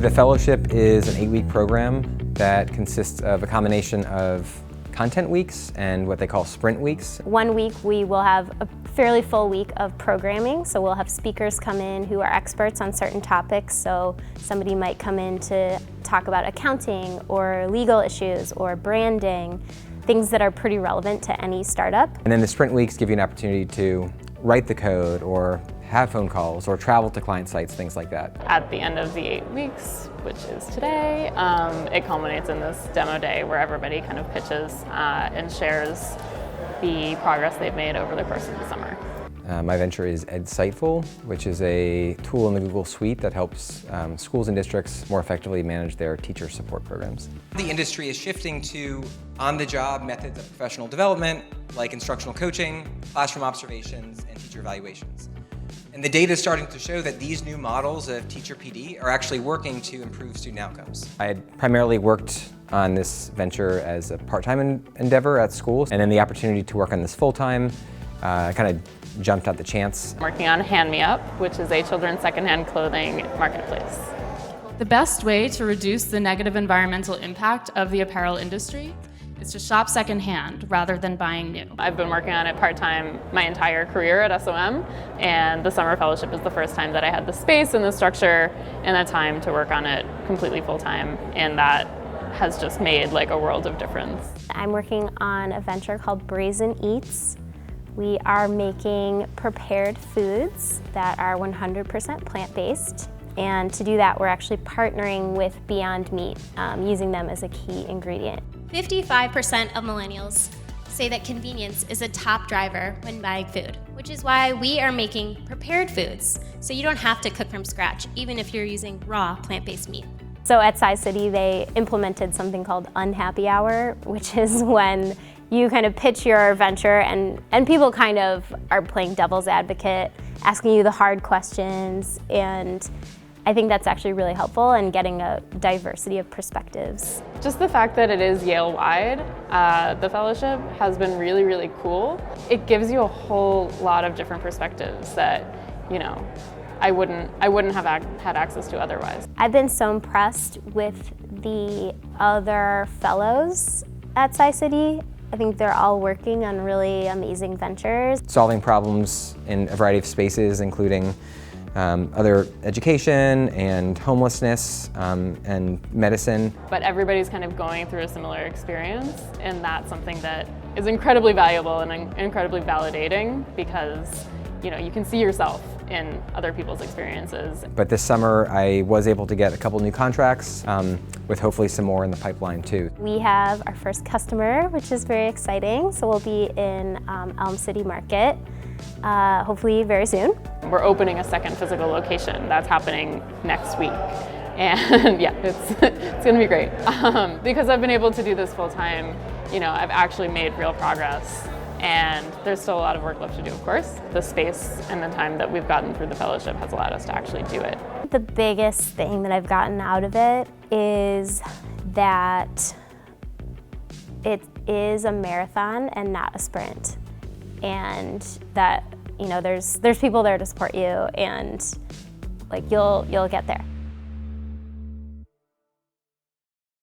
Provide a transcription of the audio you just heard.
The fellowship is an 8-week program that consists of a combination of content weeks and what they call sprint weeks. 1 week we will have a fairly full week of programming, so we'll have speakers come in who are experts on certain topics. So somebody might come in to talk about accounting or legal issues or branding, things that are pretty relevant to any startup. And then the sprint weeks give you an opportunity to write the code or have phone calls or travel to client sites, things like that. At the end of the 8 weeks, which is today, it culminates in this demo day where everybody kind of pitches and shares the progress they've made over the course of the summer. My venture is EdSightful, which is a tool in the Google Suite that helps schools and districts more effectively manage their teacher support programs. The industry is shifting to on-the-job methods of professional development, like instructional coaching, classroom observations, and teacher evaluations. And the data is starting to show that these new models of teacher PD are actually working to improve student outcomes. I had primarily worked on this venture as a part-time endeavor at school, and then the opportunity to work on this full-time kind of jumped at the chance. I'm working on Hand Me Up, which is a children's secondhand clothing marketplace. The best way to reduce the negative environmental impact of the apparel industry is to shop secondhand rather than buying new. I've been working on it part-time my entire career at SOM, and the summer fellowship is the first time that I had the space and the structure and the time to work on it completely full-time, and that has just made like a world of difference. I'm working on a venture called Brazen Eats. We are making prepared foods that are 100% plant-based. And to do that, we're actually partnering with Beyond Meat, using them as a key ingredient. 55% of millennials say that convenience is a top driver when buying food, which is why we are making prepared foods, so you don't have to cook from scratch, even if you're using raw plant-based meat. So at Tsai City, they implemented something called Unhappy Hour, which is when you kind of pitch your venture and people kind of are playing devil's advocate, asking you the hard questions, and I think that's actually really helpful in getting a diversity of perspectives. Just the fact that it is Yale-wide, the fellowship has been really, really cool. It gives you a whole lot of different perspectives that, you know, I wouldn't have had access to otherwise. I've been so impressed with the other fellows at Tsai City. I think they're all working on really amazing ventures. Solving problems in a variety of spaces, including other education and homelessness and medicine. But everybody's kind of going through a similar experience, and that's something that is incredibly valuable and incredibly validating because, you know, you can see yourself in other people's experiences. But this summer I was able to get a couple new contracts with hopefully some more in the pipeline too. We have our first customer, which is very exciting. So we'll be in Elm City Market, hopefully very soon. We're opening a second physical location. That's happening next week. And yeah, it's gonna be great. Because I've been able to do this full time, you know, I've actually made real progress. And there's still a lot of work left to do, of course. The space and the time that we've gotten through the fellowship has allowed us to actually do it. The biggest thing that I've gotten out of it is that it is a marathon and not a sprint. And that, you know, there's people there to support you, and like you'll get there.